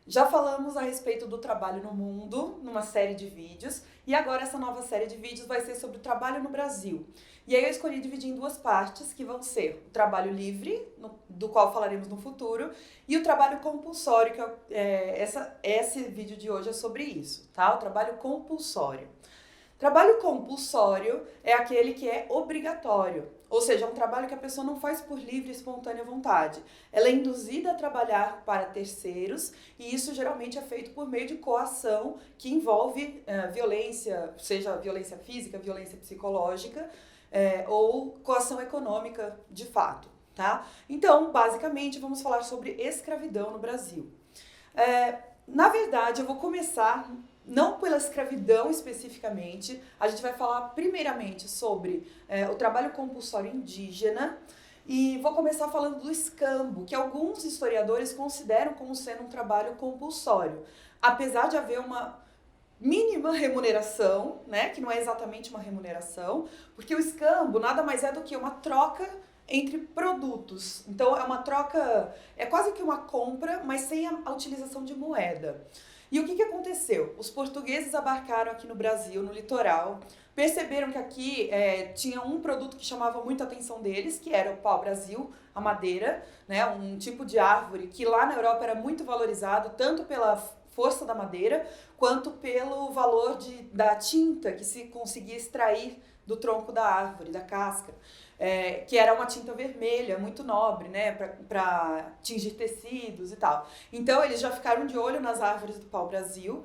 Já falamos a respeito do trabalho no mundo, numa série de vídeos, e agora essa nova série de vídeos vai ser sobre o trabalho no Brasil. E aí eu escolhi dividir em duas partes, que vão ser o trabalho livre, do qual falaremos no futuro, e o trabalho compulsório, que esse vídeo de hoje é sobre isso, tá? O trabalho compulsório. Trabalho compulsório é aquele que é obrigatório, ou seja, é um trabalho que a pessoa não faz por livre e espontânea vontade. Ela é induzida a trabalhar para terceiros e isso geralmente é feito por meio de coação que envolve violência, seja violência física, violência psicológica ou coação econômica de fato, tá? Então, basicamente, vamos falar sobre escravidão no Brasil. Na verdade, eu vou começar não pela escravidão especificamente, a gente vai falar primeiramente sobre o trabalho compulsório indígena e vou começar falando do escambo, que alguns historiadores consideram como sendo um trabalho compulsório, apesar de haver uma mínima remuneração, né, que não é exatamente uma remuneração, porque o escambo nada mais é do que uma troca entre produtos. Então é uma troca, é quase que uma compra, mas sem a utilização de moeda. E o que aconteceu? Os portugueses abarcaram aqui no Brasil, no litoral, perceberam que aqui tinha um produto que chamava muito a atenção deles, que era o pau-brasil, a madeira, né, um tipo de árvore que lá na Europa era muito valorizado, tanto pela força da madeira, quanto pelo valor da tinta que se conseguia extrair do tronco da árvore, da casca. Que era uma tinta vermelha, muito nobre, né, para tingir tecidos e tal. Então eles já ficaram de olho nas árvores do pau-brasil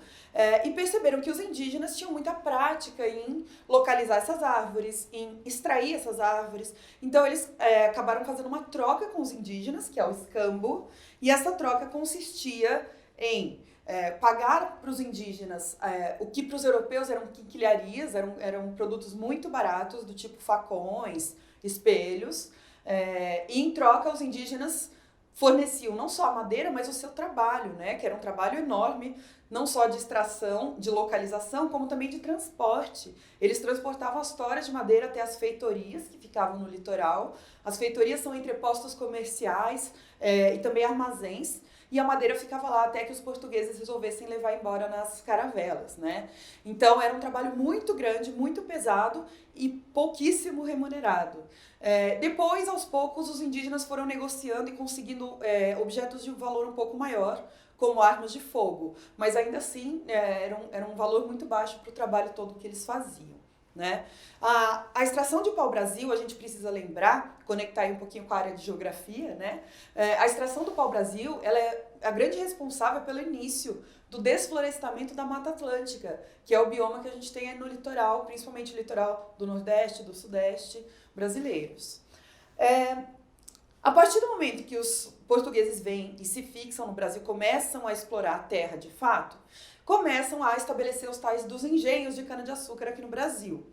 e perceberam que os indígenas tinham muita prática em localizar essas árvores, em extrair essas árvores. Então eles acabaram fazendo uma troca com os indígenas, que é o escambo, e essa troca consistia em pagar para os indígenas o que para os europeus eram quinquilharias, eram produtos muito baratos, do tipo facões, espelhos, e em troca os indígenas forneciam não só a madeira, mas o seu trabalho, né, que era um trabalho enorme, não só de extração, de localização, como também de transporte. Eles transportavam as toras de madeira até as feitorias, que ficavam no litoral. As feitorias são entrepostos comerciais e também armazéns, e a madeira ficava lá até que os portugueses resolvessem levar embora nas caravelas, né? Então era um trabalho muito grande, muito pesado e pouquíssimo remunerado. Depois, aos poucos, os indígenas foram negociando e conseguindo objetos de um valor um pouco maior, como armas de fogo, mas ainda assim era um valor muito baixo para o trabalho todo que eles faziam. Né? A extração de pau-brasil, a gente precisa lembrar, conectar aí um pouquinho com a área de geografia, né? A extração do pau-brasil, ela é a grande responsável pelo início do desflorestamento da Mata Atlântica, que é o bioma que a gente tem aí no litoral, principalmente o litoral do Nordeste, do Sudeste brasileiros. A partir do momento que os portugueses vêm e se fixam no Brasil, começam a explorar a terra de fato, começam a estabelecer os tais dos engenhos de cana-de-açúcar aqui no Brasil.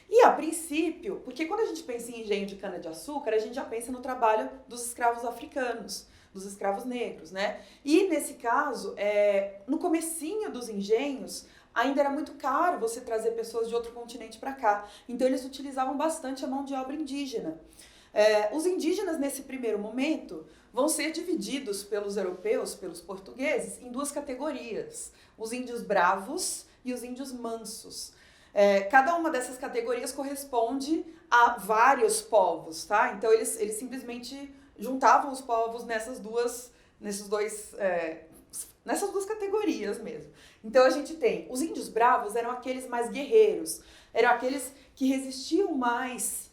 E a princípio, porque quando a gente pensa em engenho de cana-de-açúcar, a gente já pensa no trabalho dos escravos africanos, dos escravos negros, né? E nesse caso, no comecinho dos engenhos, ainda era muito caro você trazer pessoas de outro continente para cá. Então eles utilizavam bastante a mão de obra indígena. Os indígenas, nesse primeiro momento, vão ser divididos pelos europeus, pelos portugueses, em duas categorias: os índios bravos e os índios mansos. Cada uma dessas categorias corresponde a vários povos, tá? Então eles simplesmente juntavam os povos nessas duas categorias mesmo. Então a gente tem, os índios bravos eram aqueles mais guerreiros, eram aqueles que resistiam mais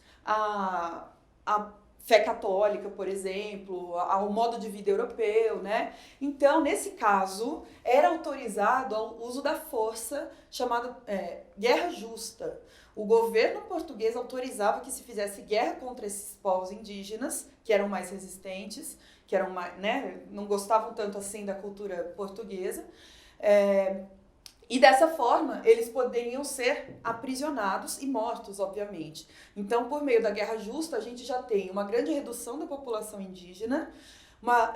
a fé católica, por exemplo, ao modo de vida europeu, né? Então, nesse caso, era autorizado o uso da força chamada guerra justa. O governo português autorizava que se fizesse guerra contra esses povos indígenas, que eram mais resistentes, que eram mais, né, não gostavam tanto assim da cultura portuguesa. E dessa forma, eles poderiam ser aprisionados e mortos, obviamente. Então, por meio da guerra justa, a gente já tem uma grande redução da população indígena, uma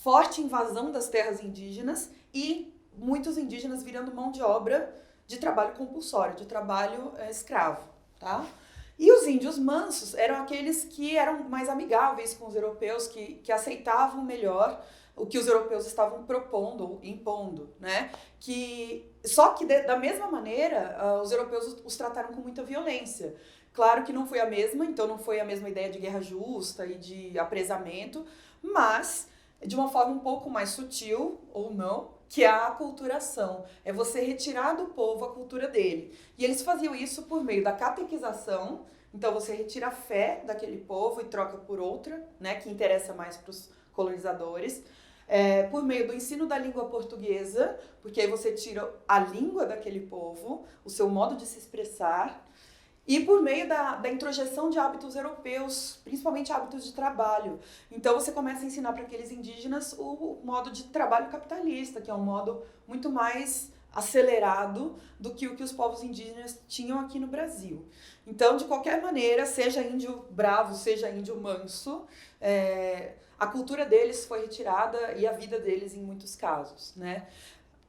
forte invasão das terras indígenas e muitos indígenas virando mão de obra de trabalho compulsório, de trabalho escravo, tá? E os índios mansos eram aqueles que eram mais amigáveis com os europeus, que aceitavam melhor o que os europeus estavam propondo, impondo, né? Só que da mesma maneira, os europeus os trataram com muita violência. Claro que não foi a mesma, então não foi a mesma ideia de guerra justa e de apresamento, mas de uma forma um pouco mais sutil, ou não, que é a aculturação. É você retirar do povo a cultura dele. E eles faziam isso por meio da catequização. Então você retira a fé daquele povo e troca por outra, né, que interessa mais para os colonizadores. Por meio do ensino da língua portuguesa, porque aí você tira a língua daquele povo, o seu modo de se expressar, e por meio da introjeção de hábitos europeus, principalmente hábitos de trabalho. Então você começa a ensinar para aqueles indígenas o modo de trabalho capitalista, que é um modo muito mais acelerado do que o que os povos indígenas tinham aqui no Brasil. Então, de qualquer maneira, seja índio bravo, seja índio manso, a cultura deles foi retirada e a vida deles em muitos casos, né?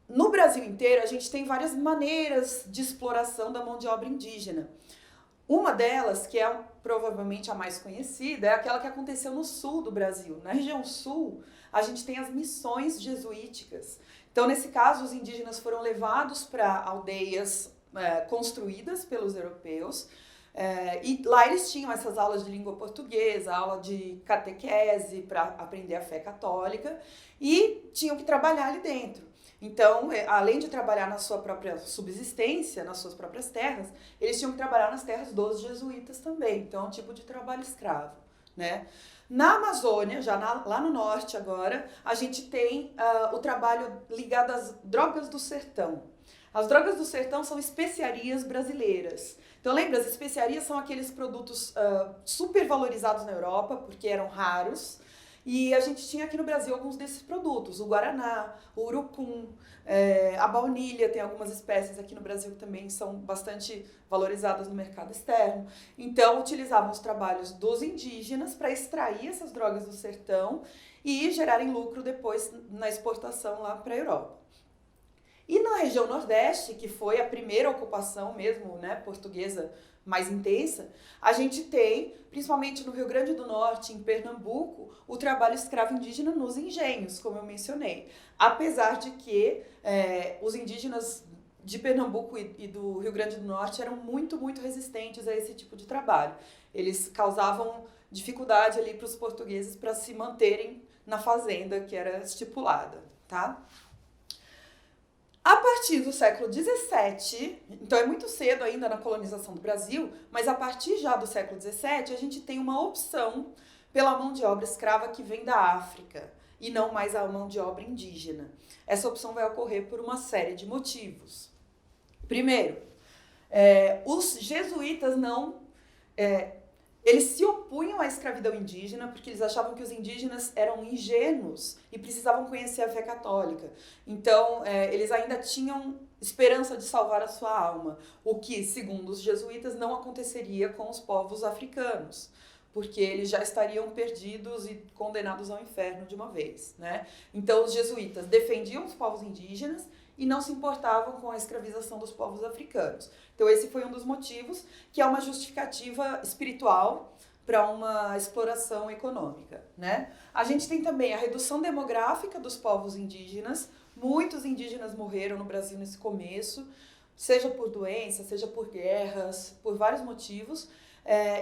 No Brasil inteiro, a gente tem várias maneiras de exploração da mão de obra indígena. Uma delas, que é provavelmente a mais conhecida, é aquela que aconteceu no sul do Brasil. Na região sul, a gente tem as missões jesuíticas. Então, nesse caso, os indígenas foram levados para aldeias construídas pelos europeus, e lá eles tinham essas aulas de língua portuguesa, aula de catequese para aprender a fé católica, e tinham que trabalhar ali dentro. Então, além de trabalhar na sua própria subsistência, nas suas próprias terras, eles tinham que trabalhar nas terras dos jesuítas também. Então, é um tipo de trabalho escravo, né? Na Amazônia, lá no norte agora, a gente tem o trabalho ligado às drogas do sertão. As drogas do sertão são especiarias brasileiras. Então, lembra, as especiarias são aqueles produtos super valorizados na Europa, porque eram raros. E a gente tinha aqui no Brasil alguns desses produtos, o guaraná, o urucum, a baunilha, tem algumas espécies aqui no Brasil que também são bastante valorizadas no mercado externo. Então, utilizavam os trabalhos dos indígenas para extrair essas drogas do sertão e gerarem lucro depois na exportação lá para a Europa. E na região Nordeste, que foi a primeira ocupação mesmo, né, portuguesa mais intensa, a gente tem, principalmente no Rio Grande do Norte, em Pernambuco, o trabalho escravo indígena nos engenhos, como eu mencionei. Apesar de que os indígenas de Pernambuco e do Rio Grande do Norte eram muito, muito resistentes a esse tipo de trabalho. Eles causavam dificuldade ali para os portugueses para se manterem na fazenda que era estipulada, tá? A partir do século XVII, então é muito cedo ainda na colonização do Brasil, mas a partir já do século XVII, a gente tem uma opção pela mão de obra escrava que vem da África e não mais a mão de obra indígena. Essa opção vai ocorrer por uma série de motivos. Primeiro, os jesuítas eles se opunham à escravidão indígena porque eles achavam que os indígenas eram ingênuos e precisavam conhecer a fé católica. Então, eles ainda tinham esperança de salvar a sua alma, o que, segundo os jesuítas, não aconteceria com os povos africanos, porque eles já estariam perdidos e condenados ao inferno de uma vez, né? Então, os jesuítas defendiam os povos indígenas e não se importavam com a escravização dos povos africanos. Então esse foi um dos motivos, que é uma justificativa espiritual para uma exploração econômica, né? A gente tem também a redução demográfica dos povos indígenas. Muitos indígenas morreram no Brasil nesse começo, seja por doença, seja por guerras, por vários motivos.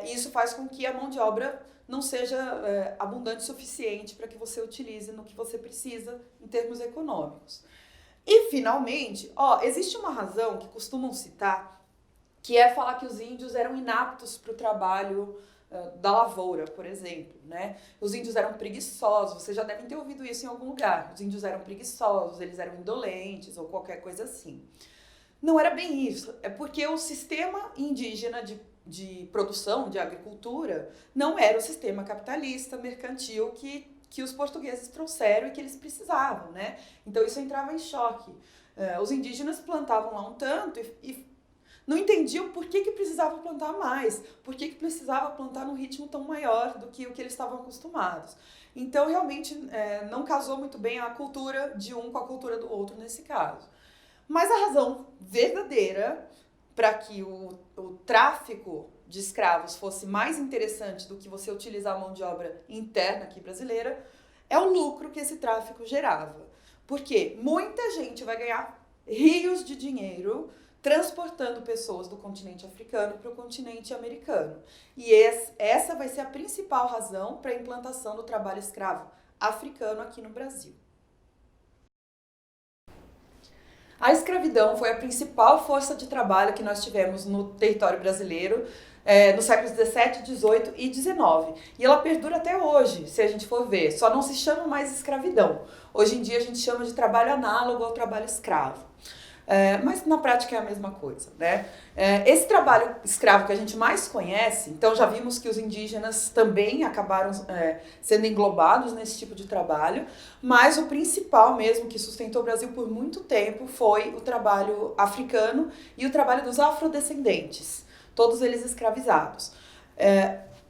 E isso faz com que a mão de obra não seja abundante o suficiente para que você utilize no que você precisa em termos econômicos. E, finalmente, existe uma razão que costumam citar, que é falar que os índios eram inaptos para o trabalho da lavoura, por exemplo, né? Os índios eram preguiçosos, vocês já devem ter ouvido isso em algum lugar. Os índios eram preguiçosos, eles eram indolentes ou qualquer coisa assim. Não era bem isso, é porque o sistema indígena de produção, de agricultura, não era o sistema capitalista, mercantil que os portugueses trouxeram e que eles precisavam, né? Então isso entrava em choque. Os indígenas plantavam lá um tanto e não entendiam por que precisavam plantar mais, por que precisava plantar num ritmo tão maior do que o que eles estavam acostumados. Então realmente não casou muito bem a cultura de um com a cultura do outro nesse caso. Mas a razão verdadeira para que o tráfico de escravos fosse mais interessante do que você utilizar a mão de obra interna aqui brasileira é o lucro que esse tráfico gerava. Porque muita gente vai ganhar rios de dinheiro transportando pessoas do continente africano para o continente americano. E essa vai ser a principal razão para a implantação do trabalho escravo africano aqui no Brasil. A escravidão foi a principal força de trabalho que nós tivemos no território brasileiro nos séculos 17, 18 e 19. E ela perdura até hoje, se a gente for ver. Só não se chama mais escravidão. Hoje em dia a gente chama de trabalho análogo ao trabalho escravo. Mas na prática é a mesma coisa, né? Esse trabalho escravo que a gente mais conhece, então já vimos que os indígenas também acabaram sendo englobados nesse tipo de trabalho, mas o principal mesmo que sustentou o Brasil por muito tempo foi o trabalho africano e o trabalho dos afrodescendentes, todos eles escravizados.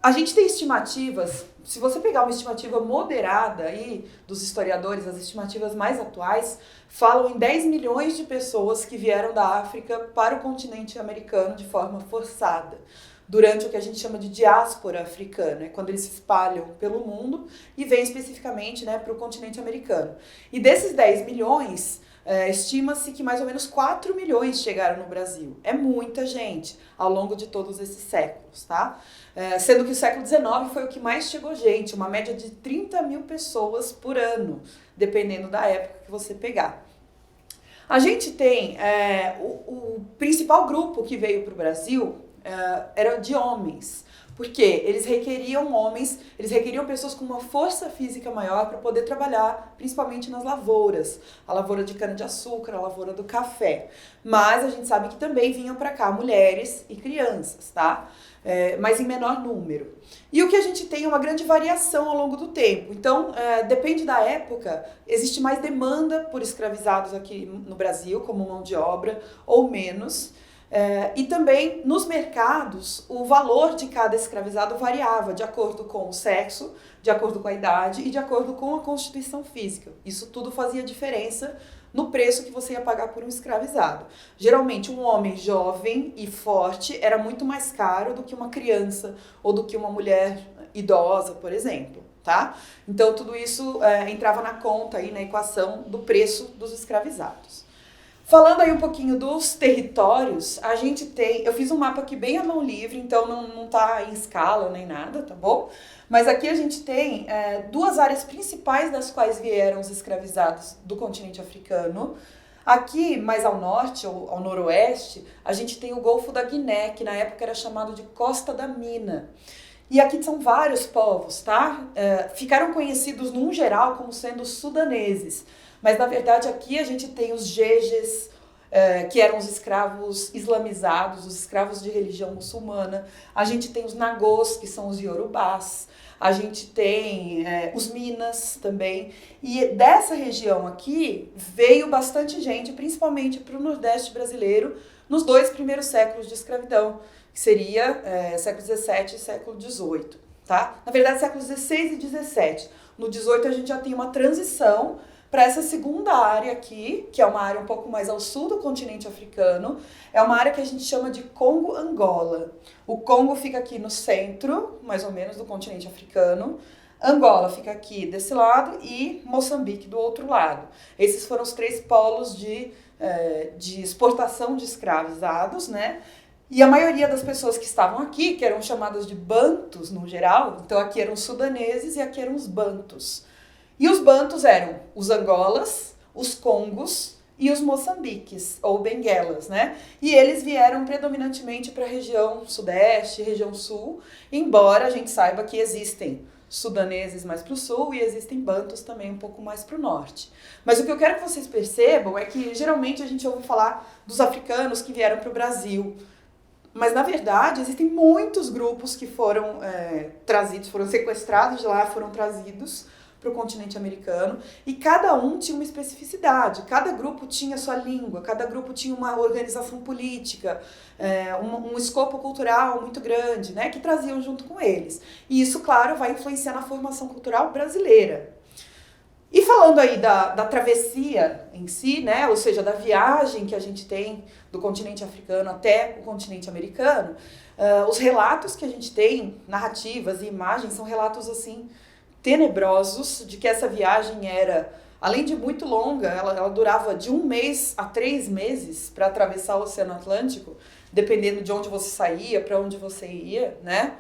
A gente tem estimativas, se você pegar uma estimativa moderada aí dos historiadores, as estimativas mais atuais falam em 10 milhões de pessoas que vieram da África para o continente americano de forma forçada, durante o que a gente chama de diáspora africana, quando eles se espalham pelo mundo e vêm especificamente, né, para o continente americano. E desses 10 milhões, estima-se que mais ou menos 4 milhões chegaram no Brasil. É muita gente ao longo de todos esses séculos, tá? Sendo que o século XIX foi o que mais chegou gente, uma média de 30 mil pessoas por ano, dependendo da época que você pegar. A gente tem o principal grupo que veio para o Brasil era de homens, porque eles requeriam pessoas com uma força física maior para poder trabalhar, principalmente nas lavouras, a lavoura de cana-de-açúcar, a lavoura do café. Mas a gente sabe que também vinham para cá mulheres e crianças, tá? Mas em menor número. E o que a gente tem é uma grande variação ao longo do tempo. Então, depende da época, existe mais demanda por escravizados aqui no Brasil, como mão de obra, ou menos. E também, nos mercados, o valor de cada escravizado variava de acordo com o sexo, de acordo com a idade e de acordo com a constituição física. Isso tudo fazia diferença no preço que você ia pagar por um escravizado. Geralmente, um homem jovem e forte era muito mais caro do que uma criança ou do que uma mulher idosa, por exemplo, tá? Então, tudo isso entrava na conta, aí, na equação do preço dos escravizados. Falando aí um pouquinho dos territórios, a gente tem... Eu fiz um mapa aqui bem à mão livre, então não tá em escala nem nada, tá bom? Mas aqui a gente tem duas áreas principais das quais vieram os escravizados do continente africano. Aqui, mais ao norte ou ao noroeste, a gente tem o Golfo da Guiné, que na época era chamado de Costa da Mina. E aqui são vários povos, tá? Ficaram conhecidos, num geral, como sendo sudaneses. Mas, na verdade, aqui a gente tem os jejes, que eram os escravos islamizados, os escravos de religião muçulmana. A gente tem os nagôs, que são os iorubás. A gente tem os minas também. E dessa região aqui veio bastante gente, principalmente para o Nordeste brasileiro, nos 2 primeiros séculos de escravidão, que seria século XVII e século XVIII. Tá? Na verdade, séculos XVI e XVII. No XVIII a gente já tem uma transição para essa segunda área aqui, que é uma área um pouco mais ao sul do continente africano. É uma área que a gente chama de Congo-Angola. O Congo fica aqui no centro, mais ou menos, do continente africano. Angola fica aqui desse lado e Moçambique do outro lado. Esses foram os 3 polos de exportação de escravizados, né? E a maioria das pessoas que estavam aqui, que eram chamadas de bantus no geral, então aqui eram os sudaneses e aqui eram os bantus. E os bantus eram os angolas, os congos e os moçambiques, ou benguelas, né? E eles vieram predominantemente para a região sudeste, região sul, embora a gente saiba que existem sudaneses mais para o sul e existem bantus também um pouco mais para o norte. Mas o que eu quero que vocês percebam é que geralmente a gente ouve falar dos africanos que vieram para o Brasil. Mas, na verdade, existem muitos grupos que foram trazidos, foram sequestrados de lá, foram trazidos para o continente americano, e cada um tinha uma especificidade, cada grupo tinha sua língua, cada grupo tinha uma organização política, um escopo cultural muito grande, né, que traziam junto com eles. E isso, claro, vai influenciar na formação cultural brasileira. E falando aí da travessia em si, né, ou seja, da viagem que a gente tem do continente africano até o continente americano, os relatos que a gente tem, narrativas e imagens, são relatos assim tenebrosos, de que essa viagem era, além de muito longa, ela durava de 1 mês a 3 meses para atravessar o Oceano Atlântico, dependendo de onde você saía, para onde você ia, né?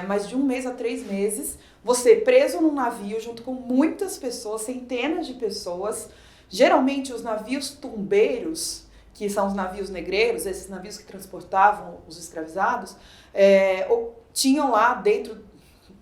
Mas de 1 mês a 3 meses, você preso num navio junto com muitas pessoas, centenas de pessoas, geralmente os navios tumbeiros, que são os navios negreiros, esses navios que transportavam os escravizados, tinham lá dentro,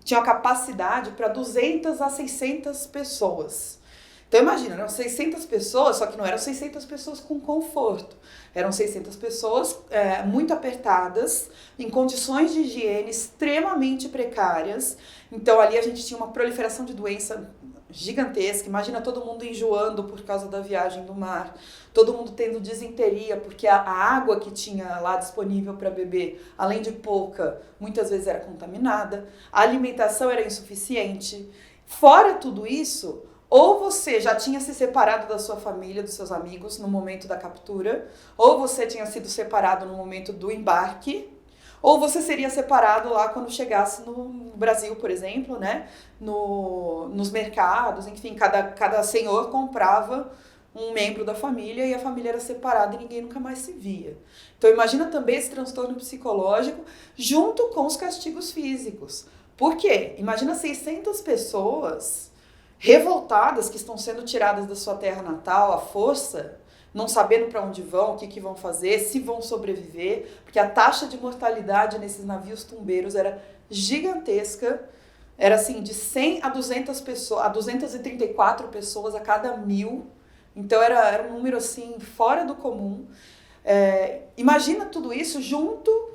tinham a capacidade para 200 a 600 pessoas. Então imagina, eram 600 pessoas, só que não eram 600 pessoas com conforto. Eram 600 pessoas muito apertadas, em condições de higiene extremamente precárias. Então ali a gente tinha uma proliferação de doença gigantesca. Imagina todo mundo enjoando por causa da viagem do mar, todo mundo tendo disenteria, porque a água que tinha lá disponível para beber, além de pouca, muitas vezes era contaminada, a alimentação era insuficiente. Fora tudo isso, ou você já tinha se separado da sua família, dos seus amigos no momento da captura, ou você tinha sido separado no momento do embarque, ou você seria separado lá quando chegasse no Brasil, por exemplo, né? Nos mercados, enfim, cada senhor comprava um membro da família e a família era separada e ninguém nunca mais se via. Então imagina também esse transtorno psicológico junto com os castigos físicos. Por quê? Imagina 600 pessoas revoltadas que estão sendo tiradas da sua terra natal à força, não sabendo para onde vão, o que vão fazer, se vão sobreviver, porque a taxa de mortalidade nesses navios tumbeiros era gigantesca, era assim, de 100 a 200 pessoas, a 234 pessoas a cada 1000, então era um número assim, fora do comum. Imagina tudo isso junto,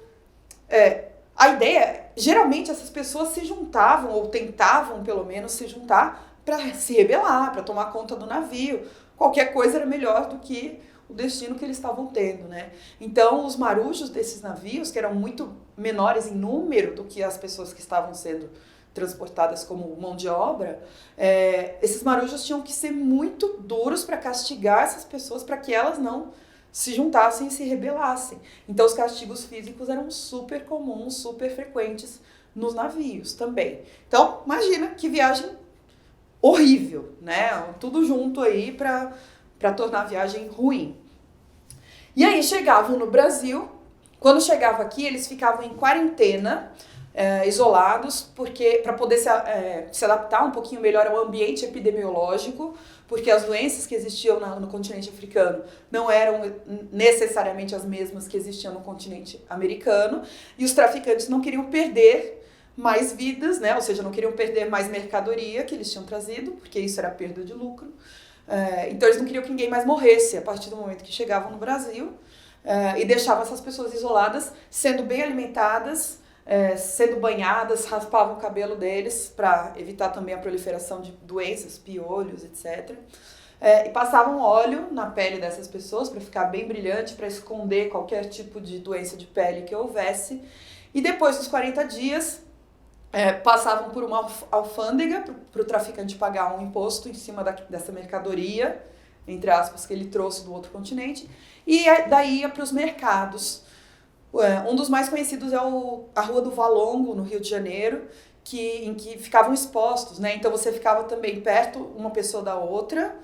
a ideia, geralmente essas pessoas se juntavam, ou tentavam pelo menos se juntar, para se rebelar, para tomar conta do navio. Qualquer coisa era melhor do que o destino que eles estavam tendo, né? Então, os marujos desses navios, que eram muito menores em número do que as pessoas que estavam sendo transportadas como mão de obra, esses marujos tinham que ser muito duros para castigar essas pessoas, para que elas não se juntassem e se rebelassem. Então, os castigos físicos eram super comuns, super frequentes nos navios também. Então, imagina que viagem horrível, né? Tudo junto aí para tornar a viagem ruim. E aí chegavam no Brasil, quando chegava aqui eles ficavam em quarentena, isolados, porque para poder se adaptar um pouquinho melhor ao ambiente epidemiológico, porque as doenças que existiam no continente africano não eram necessariamente as mesmas que existiam no continente americano, e os traficantes não queriam perder mais vidas, né? Ou seja, não queriam perder mais mercadoria que eles tinham trazido, porque isso era perda de lucro. Então eles não queriam que ninguém mais morresse a partir do momento que chegavam no Brasil, e deixavam essas pessoas isoladas, sendo bem alimentadas, sendo banhadas, raspavam o cabelo deles para evitar também a proliferação de doenças, piolhos, etc. E passavam óleo na pele dessas pessoas para ficar bem brilhante, para esconder qualquer tipo de doença de pele que houvesse. E depois dos 40 dias, passavam por uma alfândega para o traficante pagar um imposto em cima dessa mercadoria, entre aspas, que ele trouxe do outro continente, e daí ia para os mercados. Um dos mais conhecidos é a Rua do Valongo, no Rio de Janeiro, em que ficavam expostos, né? Então você ficava também perto uma pessoa da outra,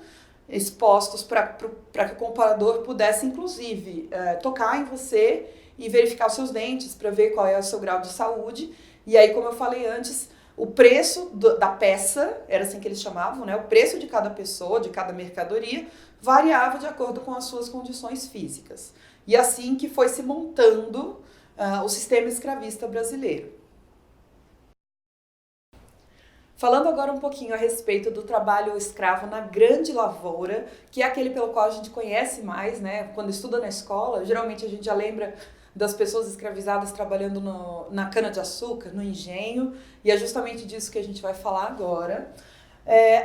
expostos para que o comprador pudesse, inclusive, tocar em você e verificar os seus dentes para ver qual é o seu grau de saúde. E aí, como eu falei antes, o preço da peça, era assim que eles chamavam, né? O preço de cada pessoa, de cada mercadoria, variava de acordo com as suas condições físicas. E assim que foi se montando o sistema escravista brasileiro. Falando agora um pouquinho a respeito do trabalho escravo na grande lavoura, que é aquele pelo qual a gente conhece mais, né? Quando estuda na escola, geralmente a gente já lembra das pessoas escravizadas trabalhando na cana-de-açúcar, no engenho, e é justamente disso que a gente vai falar agora.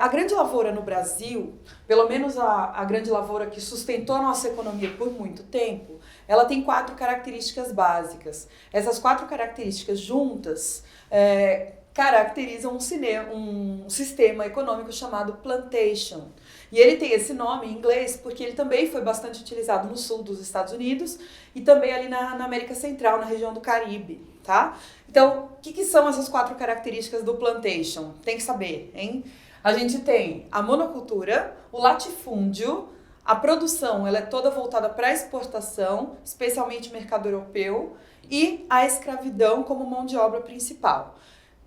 A grande lavoura no Brasil, pelo menos a grande lavoura que sustentou a nossa economia por muito tempo, ela tem 4 características básicas. Essas 4 características juntas caracterizam um sistema econômico chamado plantation. E ele tem esse nome em inglês porque ele também foi bastante utilizado no sul dos Estados Unidos e também ali na América Central, na região do Caribe. tá? Então, o que são essas 4 características do plantation? Tem que saber, hein? A gente tem a monocultura, o latifúndio, a produção ela é toda voltada para exportação, especialmente mercado europeu, e a escravidão como mão de obra principal.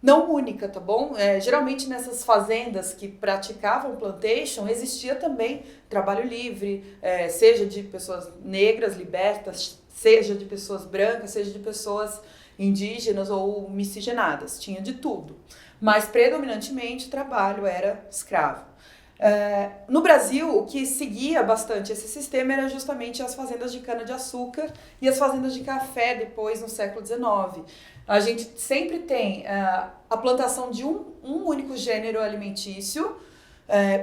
Não única, tá bom? Geralmente nessas fazendas que praticavam plantation, existia também trabalho livre, seja de pessoas negras libertas, seja de pessoas brancas, seja de pessoas indígenas ou miscigenadas, tinha de tudo. Mas predominantemente o trabalho era escravo. No Brasil, o que seguia bastante esse sistema era justamente as fazendas de cana-de-açúcar e as fazendas de café depois no século XIX. A gente sempre tem a plantação de um único gênero alimentício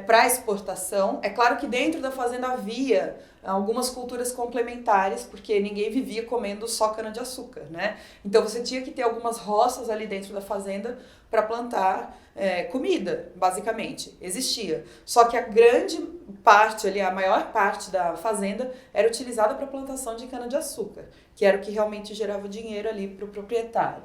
para exportação. É claro que dentro da fazenda havia algumas culturas complementares, porque ninguém vivia comendo só cana-de-açúcar, né? Então você tinha que ter algumas roças ali dentro da fazenda para plantar comida, basicamente. Existia. Só que a grande parte ali, a maior parte da fazenda era utilizada para plantação de cana-de-açúcar, que era o que realmente gerava dinheiro ali para o proprietário.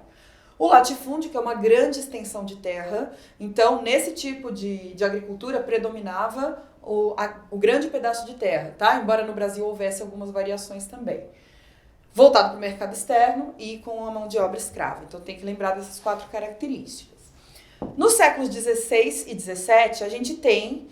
O latifúndio, que é uma grande extensão de terra, então nesse tipo de agricultura predominava o grande pedaço de terra, tá? Embora no Brasil houvesse algumas variações também. Voltado para o mercado externo e com a mão de obra escrava. Então tem que lembrar dessas 4 características. Nos séculos 16 e 17, a gente tem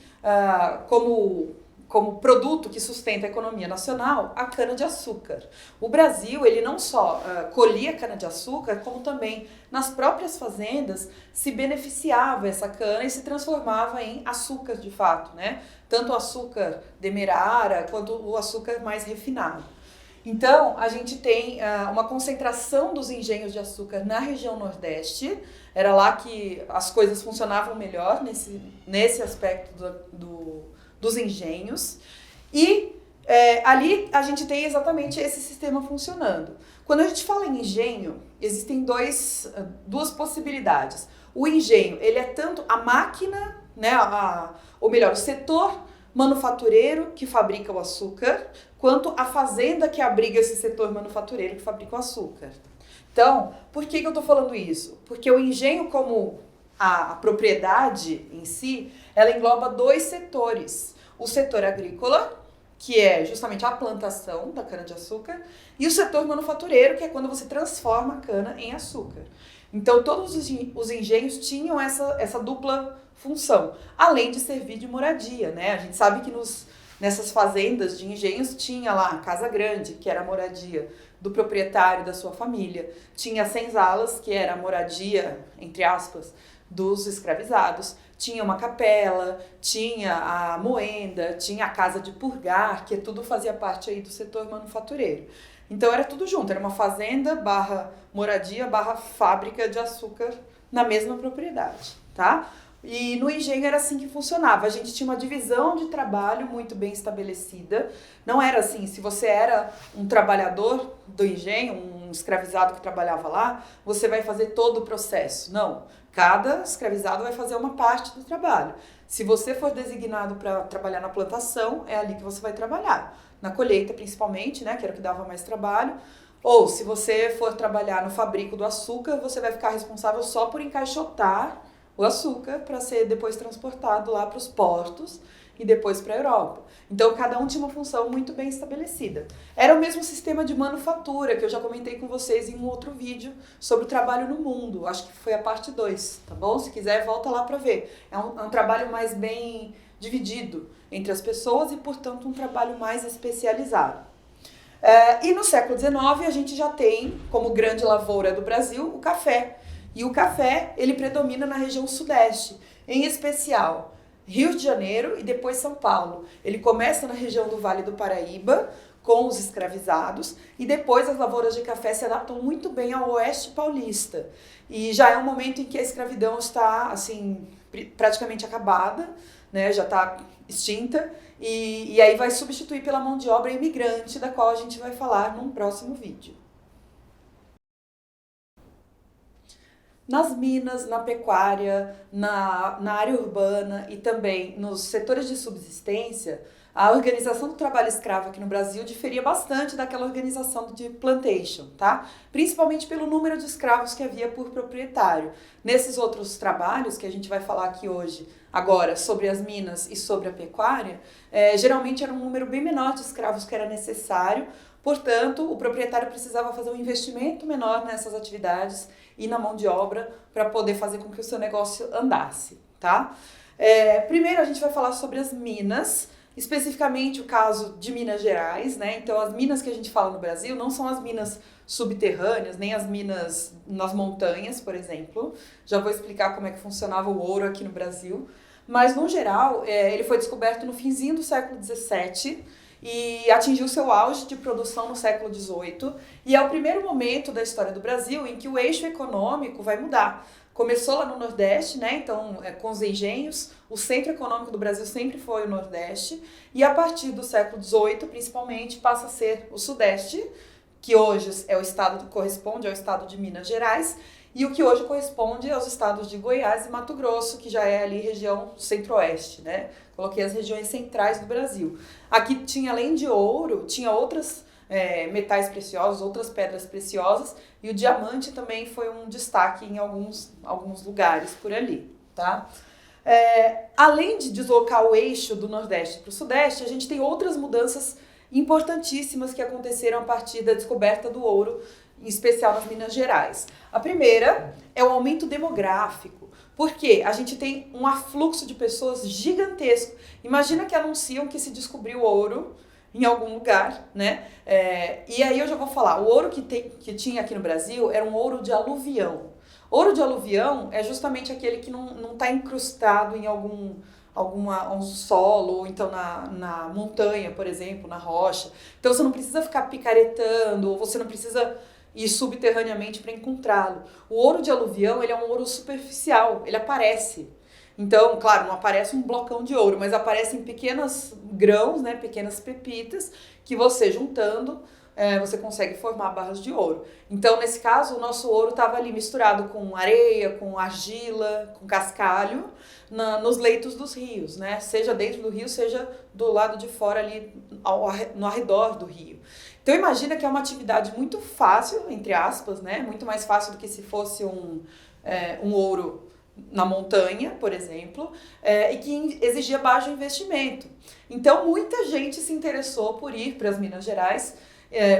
como produto que sustenta a economia nacional a cana-de-açúcar. O Brasil, ele não só colhia cana-de-açúcar, como também nas próprias fazendas se beneficiava essa cana e se transformava em açúcar de fato, né? Tanto o açúcar demerara quanto o açúcar mais refinado. Então, a gente tem uma concentração dos engenhos de açúcar na região Nordeste. Era lá que as coisas funcionavam melhor nesse aspecto dos engenhos. E ali a gente tem exatamente esse sistema funcionando. Quando a gente fala em engenho, existem duas possibilidades. O engenho, ele é tanto a máquina, né, ou melhor, o setor manufatureiro que fabrica o açúcar, quanto a fazenda que abriga esse setor manufatureiro que fabrica o açúcar. Então, por que eu estou falando isso? Porque o engenho, como a propriedade em si, ela engloba 2 setores. O setor agrícola, que é justamente a plantação da cana-de-açúcar, e o setor manufatureiro, que é quando você transforma a cana em açúcar. Então, todos os engenhos tinham essa dupla função, além de servir de moradia, né? A gente sabe que nessas fazendas de engenhos tinha lá a casa grande, que era a moradia do proprietário, da sua família. Tinha senzalas, que era a moradia, entre aspas, dos escravizados. Tinha uma capela, tinha a moenda, tinha a casa de purgar, que tudo fazia parte aí do setor manufatureiro. Então era tudo junto, era uma fazenda barra moradia barra fábrica de açúcar na mesma propriedade, tá? E no engenho era assim que funcionava. A gente tinha uma divisão de trabalho muito bem estabelecida. Não era assim, se você era um trabalhador do engenho, um escravizado que trabalhava lá, você vai fazer todo o processo. Não. Cada escravizado vai fazer uma parte do trabalho. Se você for designado para trabalhar na plantação, é ali que você vai trabalhar. Na colheita, principalmente, né, que era o que dava mais trabalho. Ou se você for trabalhar no fabrico do açúcar, você vai ficar responsável só por encaixotar o açúcar para ser depois transportado lá para os portos e depois para a Europa. Então, cada um tinha uma função muito bem estabelecida. Era o mesmo sistema de manufatura que eu já comentei com vocês em um outro vídeo sobre o trabalho no mundo. Acho que foi a parte 2, tá bom? Se quiser, volta lá para ver. É um trabalho mais bem dividido entre as pessoas e, portanto, um trabalho mais especializado. E no século XIX, a gente já tem, como grande lavoura do Brasil, o café. E o café, ele predomina na região sudeste, em especial Rio de Janeiro e depois São Paulo. Ele começa na região do Vale do Paraíba, com os escravizados, e depois as lavouras de café se adaptam muito bem ao oeste paulista. E já é um momento em que a escravidão está, assim, praticamente acabada, né? Já está extinta, e aí vai substituir pela mão de obra imigrante, da qual a gente vai falar num próximo vídeo. Nas minas, na pecuária, na área urbana e também nos setores de subsistência, a organização do trabalho escravo aqui no Brasil diferia bastante daquela organização de plantation, tá? Principalmente pelo número de escravos que havia por proprietário. Nesses outros trabalhos que a gente vai falar aqui hoje, agora, sobre as minas e sobre a pecuária, geralmente era um número bem menor de escravos que era necessário, portanto, o proprietário precisava fazer um investimento menor nessas atividades e na mão de obra para poder fazer com que o seu negócio andasse, tá? Primeiro a gente vai falar sobre as minas, especificamente o caso de Minas Gerais, né? Então as minas que a gente fala no Brasil não são as minas subterrâneas, nem as minas nas montanhas, por exemplo. Já vou explicar como é que funcionava o ouro aqui no Brasil. Mas, no geral, ele foi descoberto no finzinho do século XVII e atingiu seu auge de produção no século XVIII. E é o primeiro momento da história do Brasil em que o eixo econômico vai mudar. Começou lá no Nordeste, né? Então, com os engenhos, o centro econômico do Brasil sempre foi o Nordeste. E a partir do século XVIII, principalmente, passa a ser o Sudeste, que hoje é o estado, corresponde ao estado de Minas Gerais, e o que hoje corresponde aos estados de Goiás e Mato Grosso, que já é ali região centro-oeste, né? Coloquei as regiões centrais do Brasil. Aqui tinha, além de ouro, tinha outras metais preciosos, outras pedras preciosas, e o diamante também foi um destaque em alguns lugares por ali, tá? Além de deslocar o eixo do Nordeste para o Sudeste, a gente tem outras mudanças importantíssimas que aconteceram a partir da descoberta do ouro, em especial nas Minas Gerais. A primeira é o aumento demográfico, porque a gente tem um afluxo de pessoas gigantesco. Imagina que anunciam que se descobriu ouro em algum lugar, né? E aí eu já vou falar, o ouro que tinha aqui no Brasil era um ouro de aluvião. Ouro de aluvião é justamente aquele que não está incrustado em um solo, ou então na montanha, por exemplo, na rocha. Então você não precisa ficar picaretando, ou você não precisa ir subterraneamente para encontrá-lo. O ouro de aluvião, ele é um ouro superficial, ele aparece. Então, claro, não aparece um blocão de ouro, mas aparecem pequenos grãos, né, pequenas pepitas, que você juntando, você consegue formar barras de ouro. Então, nesse caso, o nosso ouro estava ali misturado com areia, com argila, com cascalho, nos leitos dos rios, né? Seja dentro do rio, seja do lado de fora ali, no arredor do rio. Então, imagina que é uma atividade muito fácil, entre aspas, né? Muito mais fácil do que se fosse um ouro na montanha, por exemplo, e que exigia baixo investimento. Então, muita gente se interessou por ir para as Minas Gerais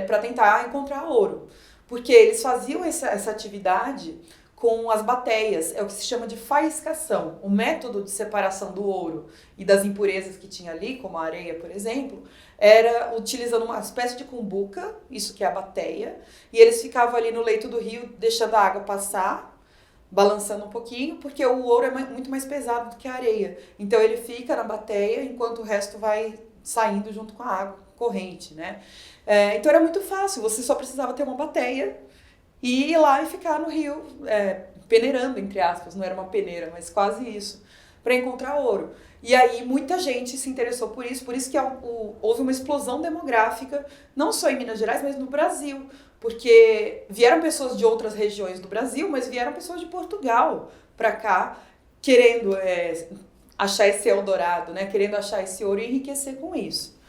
para tentar encontrar ouro, porque eles faziam essa atividade com as bateias, é o que se chama de faiscação. O método de separação do ouro e das impurezas que tinha ali, como a areia, por exemplo, era utilizando uma espécie de cumbuca, isso que é a bateia, e eles ficavam ali no leito do rio, deixando a água passar, balançando um pouquinho, porque o ouro é muito mais pesado do que a areia. Então ele fica na bateia, enquanto o resto vai saindo junto com a água corrente, né? Então era muito fácil, você só precisava ter uma bateia e ir lá e ficar no rio, peneirando, entre aspas, não era uma peneira, mas quase isso, para encontrar ouro. E aí muita gente se interessou por isso que houve uma explosão demográfica, não só em Minas Gerais, mas no Brasil, porque vieram pessoas de outras regiões do Brasil, mas vieram pessoas de Portugal para cá, querendo achar esse Eldorado, né? Querendo achar esse ouro e enriquecer com isso.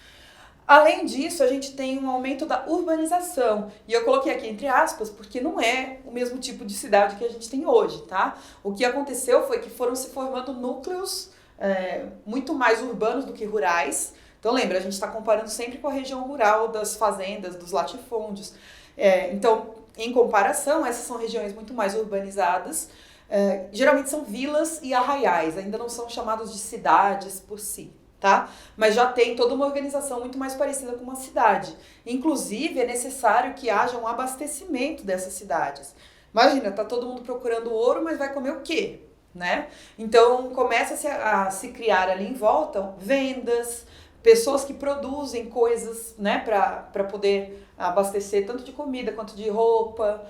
Além disso, a gente tem um aumento da urbanização. E eu coloquei aqui entre aspas, porque não é o mesmo tipo de cidade que a gente tem hoje, tá? O que aconteceu foi que foram se formando núcleos muito mais urbanos do que rurais. Então lembra, a gente está comparando sempre com a região rural das fazendas, dos latifúndios. Então, em comparação, essas são regiões muito mais urbanizadas. Geralmente são vilas e arraiais, ainda não são chamados de cidades por si. Tá? Mas já tem toda uma organização muito mais parecida com uma cidade. Inclusive, é necessário que haja um abastecimento dessas cidades. Imagina, tá todo mundo procurando ouro, mas vai comer o quê? Né? Então, começa a se criar ali em volta vendas, pessoas que produzem coisas, né, para poder abastecer tanto de comida quanto de roupa,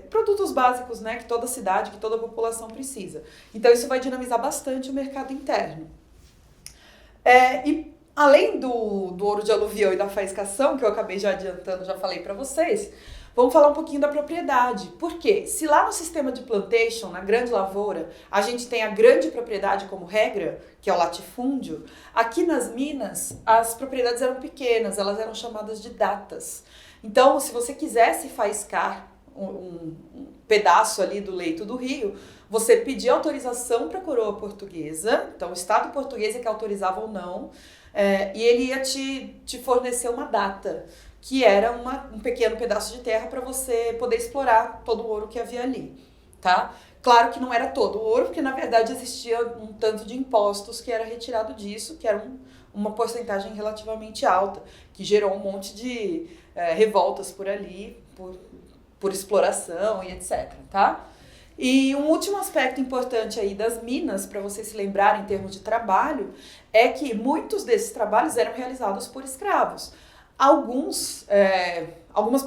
produtos básicos, né, que toda cidade, que toda população precisa. Então, isso vai dinamizar bastante o mercado interno. E além do ouro de aluvião e da faiscação, que eu acabei já adiantando, já falei para vocês, Vamos falar um pouquinho da propriedade. Por quê? Se lá no sistema de plantation, na grande lavoura, a gente tem a grande propriedade como regra, que é o latifúndio, aqui nas minas as propriedades eram pequenas, elas eram chamadas de datas. Então, se você quisesse faiscar um pedaço ali do leito do rio, você pedia autorização para a coroa portuguesa, então o Estado português é que autorizava ou não, e ele ia te fornecer uma data, que era um pequeno pedaço de terra para você poder explorar todo o ouro que havia ali, tá? Claro que não era todo o ouro, porque na verdade existia um tanto de impostos que era retirado disso, que era uma porcentagem relativamente alta, que gerou um monte de revoltas por ali, por exploração e etc, tá? E um último aspecto importante aí das minas, para você se lembrar em termos de trabalho, é que muitos desses trabalhos eram realizados por escravos. Algumas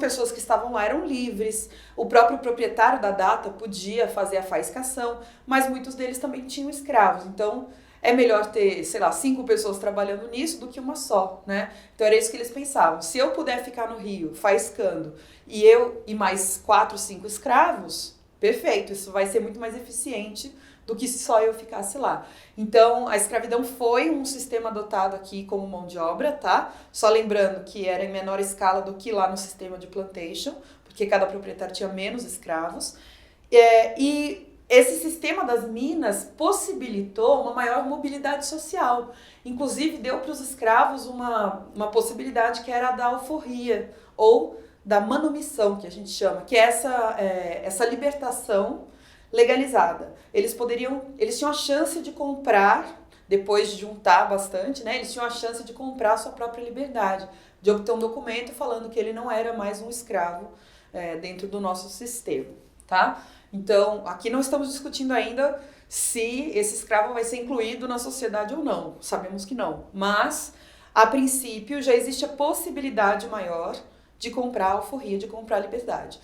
pessoas que estavam lá eram livres, o próprio proprietário da data podia fazer a faiscação, mas muitos deles também tinham escravos. Então, é melhor ter, 5 pessoas trabalhando nisso do que uma só, né? Então era isso que eles pensavam. Se eu puder ficar no rio faiscando e eu e mais 4, 5 escravos, perfeito, isso vai ser muito mais eficiente do que se só eu ficasse lá. Então, a escravidão foi um sistema adotado aqui como mão de obra, tá? Só lembrando que era em menor escala do que lá no sistema de plantation, porque cada proprietário tinha menos escravos. E esse sistema das minas possibilitou uma maior mobilidade social. Inclusive, deu para os escravos uma possibilidade que era a da alforria, ou da manumissão, que a gente chama, que é essa libertação legalizada. Eles tinham a chance de comprar, depois de juntar bastante, né? Eles tinham a chance de comprar a sua própria liberdade, de obter um documento falando que ele não era mais um escravo dentro do nosso sistema, tá? Então, aqui não estamos discutindo ainda se esse escravo vai ser incluído na sociedade ou não. Sabemos que não. Mas, a princípio, já existe a possibilidade maior de comprar a alforria, de comprar a liberdade.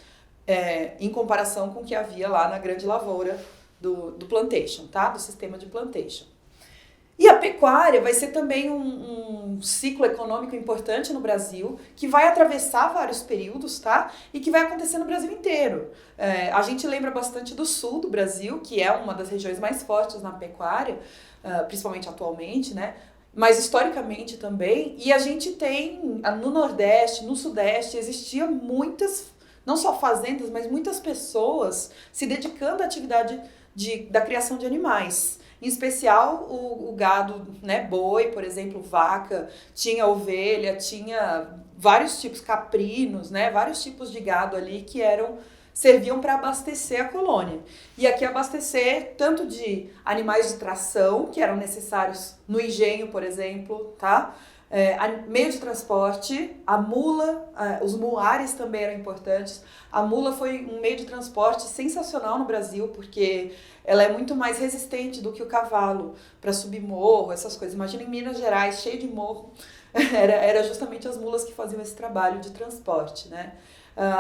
Em comparação com o que havia lá na grande lavoura do plantation, tá? Do sistema de plantation. E a pecuária vai ser também um ciclo econômico importante no Brasil, que vai atravessar vários períodos, tá? E que vai acontecer no Brasil inteiro. A gente lembra bastante do sul do Brasil, que é uma das regiões mais fortes na pecuária, principalmente atualmente, né? Mas historicamente também. E a gente tem, no Nordeste, no Sudeste, existiam muitas, não só fazendas, mas muitas pessoas se dedicando à atividade da criação de animais. Em especial o gado, né, boi, por exemplo, vaca, tinha ovelha, tinha vários tipos, caprinos, né, vários tipos de gado ali que serviam para abastecer a colônia. E aqui abastecer tanto de animais de tração, que eram necessários no engenho, por exemplo, tá? Meio de transporte, a mula, os muares também eram importantes. A mula foi um meio de transporte sensacional no Brasil, porque ela é muito mais resistente do que o cavalo para subir morro, essas coisas. Imagina em Minas Gerais, cheio de morro, era justamente as mulas que faziam esse trabalho de transporte, né?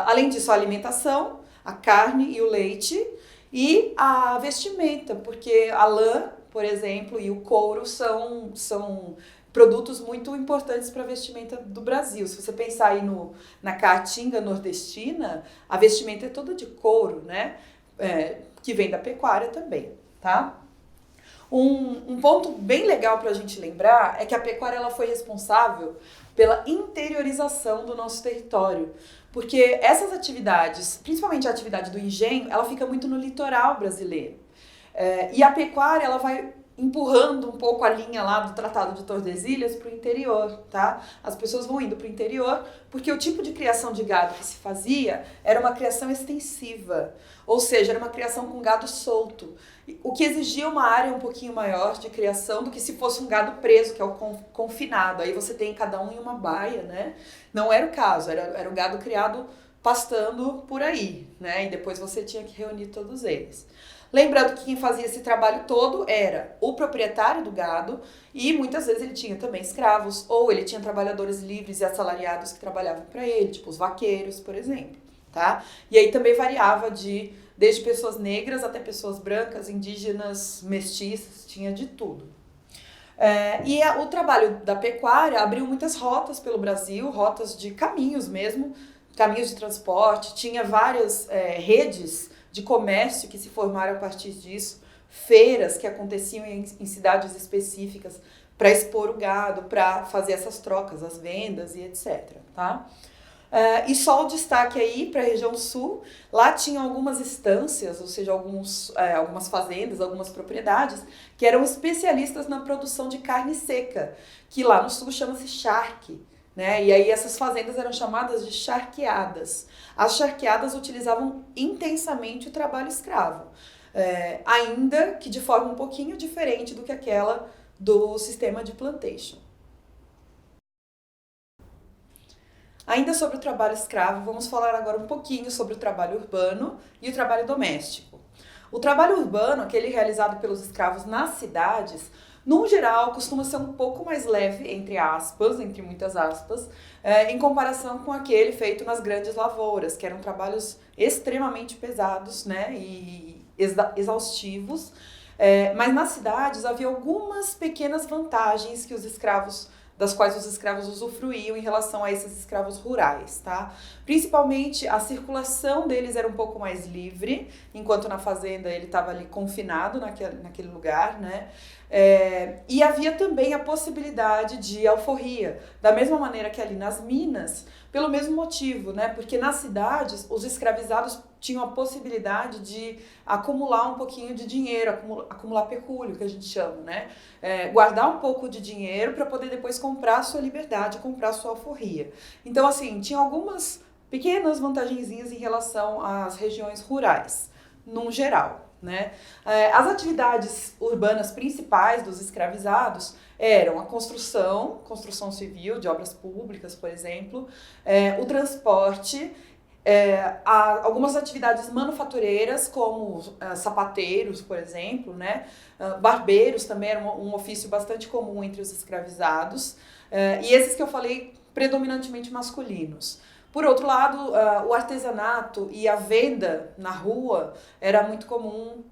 Além disso, a alimentação, a carne e o leite e a vestimenta, porque a lã, por exemplo, e o couro são produtos muito importantes para a vestimenta do Brasil. Se você pensar aí na caatinga nordestina, a vestimenta é toda de couro, né? Que vem da pecuária também, tá? Um ponto bem legal para a gente lembrar é que a pecuária ela foi responsável pela interiorização do nosso território, porque essas atividades, principalmente a atividade do engenho, ela fica muito no litoral brasileiro. E a pecuária ela vai empurrando um pouco a linha lá do Tratado de Tordesilhas para o interior, tá? As pessoas vão indo para o interior porque o tipo de criação de gado que se fazia era uma criação extensiva, ou seja, era uma criação com gado solto, o que exigia uma área um pouquinho maior de criação do que se fosse um gado preso, que é o confinado. Aí você tem cada um em uma baia, né? Não era o caso, era o gado criado pastando por aí, né? E depois você tinha que reunir todos eles. Lembrando que quem fazia esse trabalho todo era o proprietário do gado e muitas vezes ele tinha também escravos ou ele tinha trabalhadores livres e assalariados que trabalhavam para ele, tipo os vaqueiros, por exemplo, tá? E aí também variava desde pessoas negras até pessoas brancas, indígenas, mestiças, tinha de tudo. O trabalho da pecuária abriu muitas rotas pelo Brasil, rotas de caminhos mesmo, caminhos de transporte, tinha várias redes de comércio que se formaram a partir disso, feiras que aconteciam em cidades específicas para expor o gado, para fazer essas trocas, as vendas e etc. Tá? E só o destaque aí para a região sul, lá tinham algumas estâncias, ou seja, algumas fazendas, algumas propriedades, que eram especialistas na produção de carne seca, que lá no sul chama-se charque. Né? E aí essas fazendas eram chamadas de charqueadas. As charqueadas utilizavam intensamente o trabalho escravo, ainda que de forma um pouquinho diferente do que aquela do sistema de plantation. Ainda sobre o trabalho escravo, vamos falar agora um pouquinho sobre o trabalho urbano e o trabalho doméstico. O trabalho urbano, aquele realizado pelos escravos nas cidades, no geral, costuma ser um pouco mais leve, entre muitas aspas, em comparação com aquele feito nas grandes lavouras, que eram trabalhos extremamente pesados, né, e exaustivos. Mas nas cidades havia algumas pequenas vantagens das quais os escravos usufruíam em relação a esses escravos rurais, tá? Principalmente a circulação deles era um pouco mais livre, enquanto na fazenda ele estava ali confinado naquele lugar, né? E havia também a possibilidade de alforria, da mesma maneira que ali nas minas, pelo mesmo motivo, né? Porque nas cidades os escravizados tinham a possibilidade de acumular um pouquinho de dinheiro, acumular pecúlio, que a gente chama, né? Guardar um pouco de dinheiro para poder depois comprar a sua liberdade, comprar a sua alforria. Então, assim, tinha algumas pequenas vantagenzinhas em relação às regiões rurais, num geral. Né? As atividades urbanas principais dos escravizados eram a construção civil, de obras públicas, por exemplo, o transporte, algumas atividades manufatureiras, como sapateiros, por exemplo, né? Barbeiros também era um ofício bastante comum entre os escravizados, e esses que eu falei, predominantemente masculinos. Por outro lado, o artesanato e a venda na rua era muito comum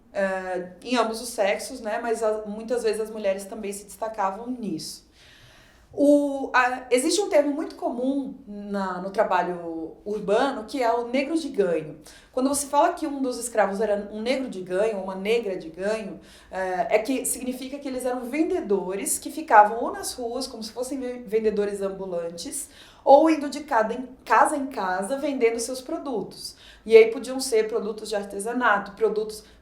em ambos os sexos, né? Mas muitas vezes as mulheres também se destacavam nisso. Existe um termo muito comum no trabalho urbano, que é o negro de ganho. Quando você fala que um dos escravos era um negro de ganho, uma negra de ganho, que significa que eles eram vendedores que ficavam ou nas ruas, como se fossem vendedores ambulantes, ou indo de casa em casa vendendo seus produtos. E aí podiam ser produtos de artesanato,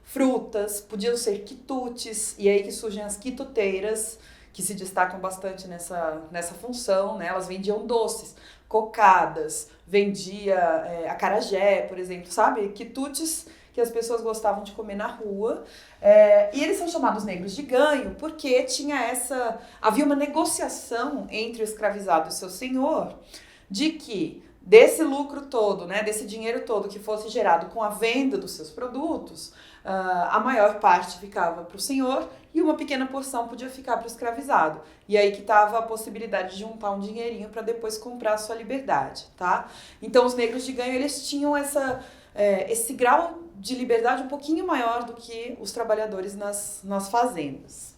frutas, podiam ser quitutes, e aí que surgem as quituteiras, que se destacam bastante nessa função, né? Elas vendiam doces, cocadas, vendia acarajé, por exemplo, sabe? Quitutes que as pessoas gostavam de comer na rua. E eles são chamados negros de ganho porque havia uma negociação entre o escravizado e seu senhor de que desse lucro todo, né, desse dinheiro todo que fosse gerado com a venda dos seus produtos, a maior parte ficava para o senhor e uma pequena porção podia ficar para o escravizado. E aí que estava a possibilidade de juntar um dinheirinho para depois comprar a sua liberdade, tá? Então os negros de ganho, eles tinham esse grau de liberdade um pouquinho maior do que os trabalhadores nas fazendas.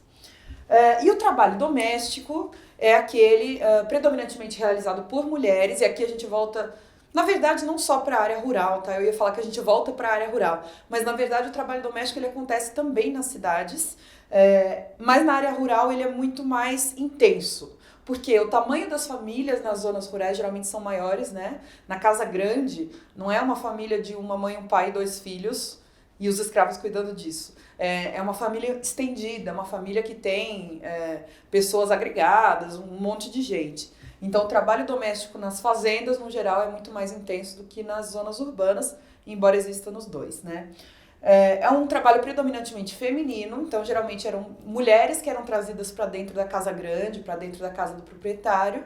E o trabalho doméstico é aquele predominantemente realizado por mulheres, e aqui a gente volta, na verdade, não só para a área rural, tá? Eu ia falar que a gente volta para a área rural, mas na verdade o trabalho doméstico ele acontece também nas cidades, mas na área rural ele é muito mais intenso, porque o tamanho das famílias nas zonas rurais geralmente são maiores, né? Na casa grande, não é uma família de uma mãe, um pai e 2 filhos, e os escravos cuidando disso. É uma família estendida, uma família que tem pessoas agregadas, um monte de gente. Então, o trabalho doméstico nas fazendas, no geral, é muito mais intenso do que nas zonas urbanas, embora exista nos dois, né? É um trabalho predominantemente feminino, então, geralmente, eram mulheres que eram trazidas para dentro da casa grande, para dentro da casa do proprietário,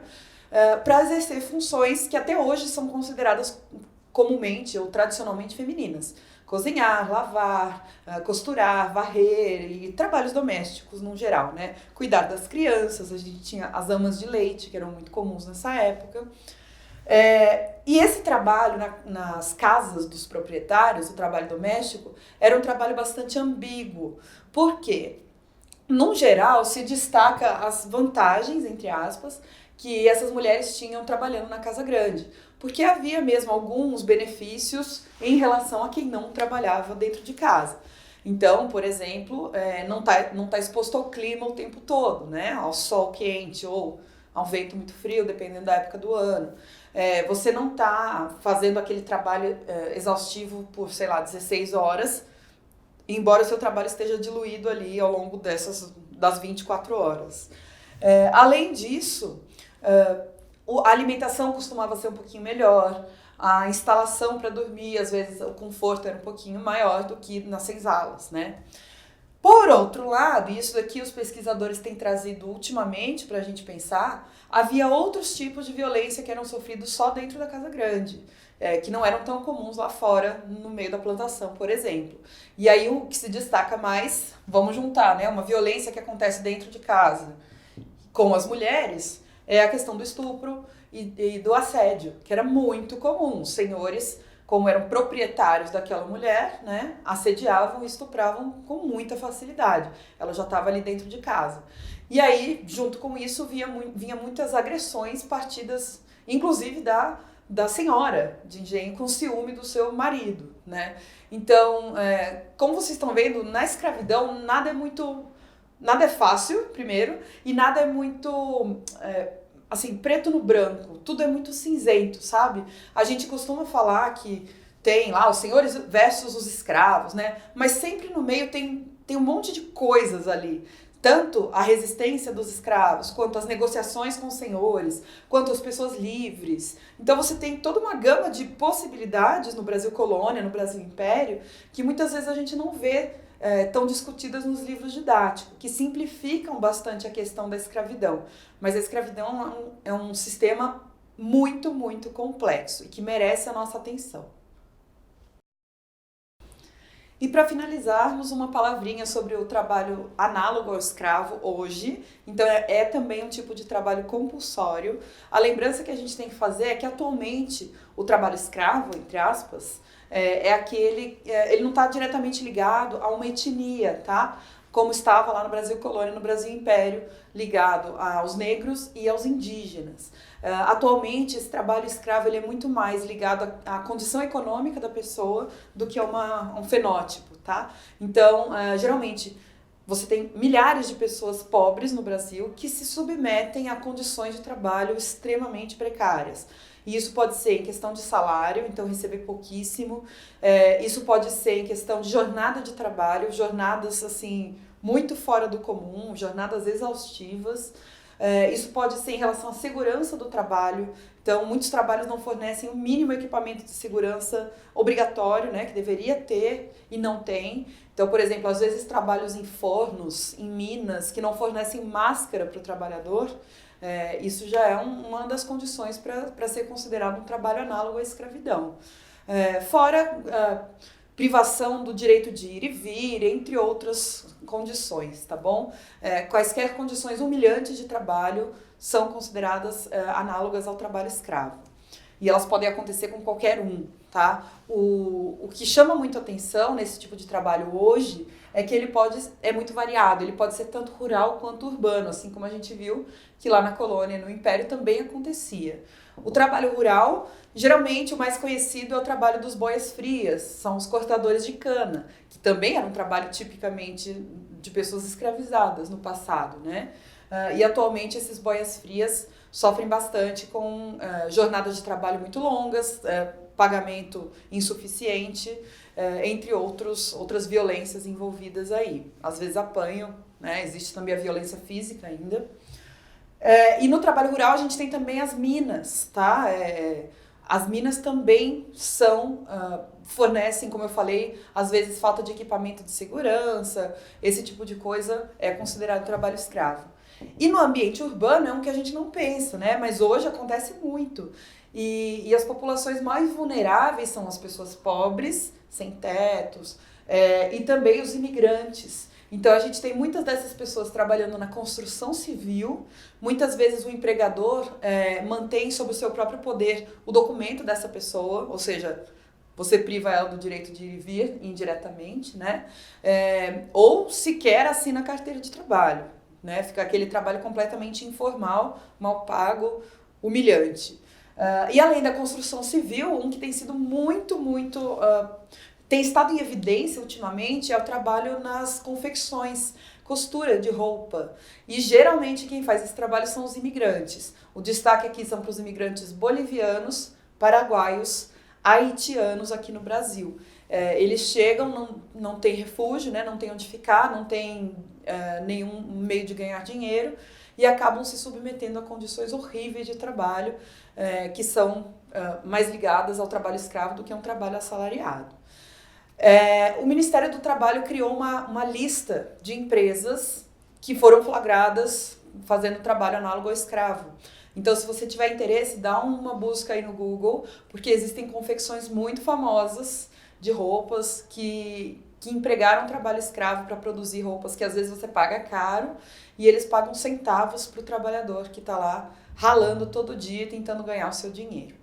para exercer funções que até hoje são consideradas comumente ou tradicionalmente femininas. Cozinhar, lavar, costurar, varrer e trabalhos domésticos no geral, né? Cuidar das crianças, a gente tinha as amas de leite, que eram muito comuns nessa época. E esse trabalho nas casas dos proprietários, o trabalho doméstico, era um trabalho bastante ambíguo. Por quê? No geral, se destaca as vantagens, entre aspas, que essas mulheres tinham trabalhando na casa grande. porque havia mesmo alguns benefícios em relação a quem não trabalhava dentro de casa. Então, por exemplo, não tá exposto ao clima o tempo todo, né? Ao sol quente ou ao vento muito frio, dependendo da época do ano. Você não está fazendo aquele trabalho exaustivo por, sei lá, 16 horas, embora o seu trabalho esteja diluído ali ao longo das 24 horas. Além disso, a alimentação costumava ser um pouquinho melhor, a instalação para dormir, às vezes o conforto era um pouquinho maior do que nas senzalas, né? Por outro lado, e isso daqui os pesquisadores têm trazido ultimamente para a gente pensar, havia outros tipos de violência que eram sofridos só dentro da casa grande, que não eram tão comuns lá fora, no meio da plantação, por exemplo. E aí o que se destaca mais, vamos juntar, né, uma violência que acontece dentro de casa com as mulheres, é a questão do estupro e do assédio, que era muito comum. Os senhores, como eram proprietários daquela mulher, né, assediavam e estupravam com muita facilidade. Ela já estava ali dentro de casa. E aí, junto com isso, vinha muitas agressões partidas, inclusive da senhora de engenho, com ciúme do seu marido, né? Então, como vocês estão vendo, na escravidão nada é fácil, primeiro, e nada é muito assim, preto no branco, tudo é muito cinzento, sabe? A gente costuma falar que tem lá os senhores versus os escravos, né? Mas sempre no meio tem um monte de coisas ali. Tanto a resistência dos escravos, quanto as negociações com os senhores, quanto as pessoas livres. Então você tem toda uma gama de possibilidades no Brasil colônia, no Brasil império, que muitas vezes a gente não vê tão discutidas nos livros didáticos, que simplificam bastante a questão da escravidão. Mas a escravidão é um sistema muito, muito complexo e que merece a nossa atenção. E para finalizarmos, uma palavrinha sobre o trabalho análogo ao escravo hoje. Então é também um tipo de trabalho compulsório. A lembrança que a gente tem que fazer é que atualmente o trabalho escravo, entre aspas, ele não está diretamente ligado a uma etnia, tá? Como estava lá no Brasil colônia, no Brasil império, ligado aos negros e aos indígenas. Atualmente, esse trabalho escravo ele é muito mais ligado à condição econômica da pessoa do que a um fenótipo, tá? Então, geralmente, você tem milhares de pessoas pobres no Brasil que se submetem a condições de trabalho extremamente precárias. E isso pode ser em questão de salário, então receber pouquíssimo. Isso pode ser em questão de jornada de trabalho, jornadas assim muito fora do comum, jornadas exaustivas. Isso pode ser em relação à segurança do trabalho. Então, muitos trabalhos não fornecem o mínimo equipamento de segurança obrigatório, né, que deveria ter e não tem. Então, por exemplo, às vezes trabalhos em fornos, em minas, que não fornecem máscara para o trabalhador, isso já é uma das condições para ser considerado um trabalho análogo à escravidão. Fora privação do direito de ir e vir, entre outras condições, tá bom? Quaisquer condições humilhantes de trabalho são consideradas análogas ao trabalho escravo. E elas podem acontecer com qualquer um, tá? O que chama muito atenção nesse tipo de trabalho hoje é que ele é muito variado, ele pode ser tanto rural quanto urbano, assim como a gente viu que lá na colônia, no Império, também acontecia. O trabalho rural, geralmente o mais conhecido é o trabalho dos boias-frias, são os cortadores de cana, que também era um trabalho tipicamente de pessoas escravizadas no passado, né? E atualmente esses boias-frias sofrem bastante com jornadas de trabalho muito longas, pagamento insuficiente, entre outras violências envolvidas aí. Às vezes apanham, né? Existe também a violência física ainda. E no trabalho rural a gente tem também as minas, tá? As minas também fornecem, como eu falei, às vezes falta de equipamento de segurança, esse tipo de coisa é considerado trabalho escravo. E no ambiente urbano é um que a gente não pensa, né? Mas hoje acontece muito. E as populações mais vulneráveis são as pessoas pobres, sem tetos, e também os imigrantes. Então a gente tem muitas dessas pessoas trabalhando na construção civil, muitas vezes o empregador mantém sob o seu próprio poder o documento dessa pessoa, ou seja, você priva ela do direito de ir e vir indiretamente, né? Ou sequer assina a carteira de trabalho, né? Fica aquele trabalho completamente informal, mal pago, humilhante. E além da construção civil, um que tem sido tem estado em evidência ultimamente é o trabalho nas confecções, costura de roupa. E geralmente quem faz esse trabalho são os imigrantes. O destaque aqui são para os imigrantes bolivianos, paraguaios, haitianos aqui no Brasil. Eles chegam, não tem refúgio, né, não tem onde ficar, não tem nenhum meio de ganhar dinheiro e acabam se submetendo a condições horríveis de trabalho que são mais ligadas ao trabalho escravo do que a um trabalho assalariado. O Ministério do Trabalho criou uma lista de empresas que foram flagradas fazendo trabalho análogo ao escravo. Então, se você tiver interesse, dá uma busca aí no Google, porque existem confecções muito famosas de roupas que empregaram trabalho escravo para produzir roupas que às vezes você paga caro e eles pagam centavos para o trabalhador que está lá ralando todo dia tentando ganhar o seu dinheiro.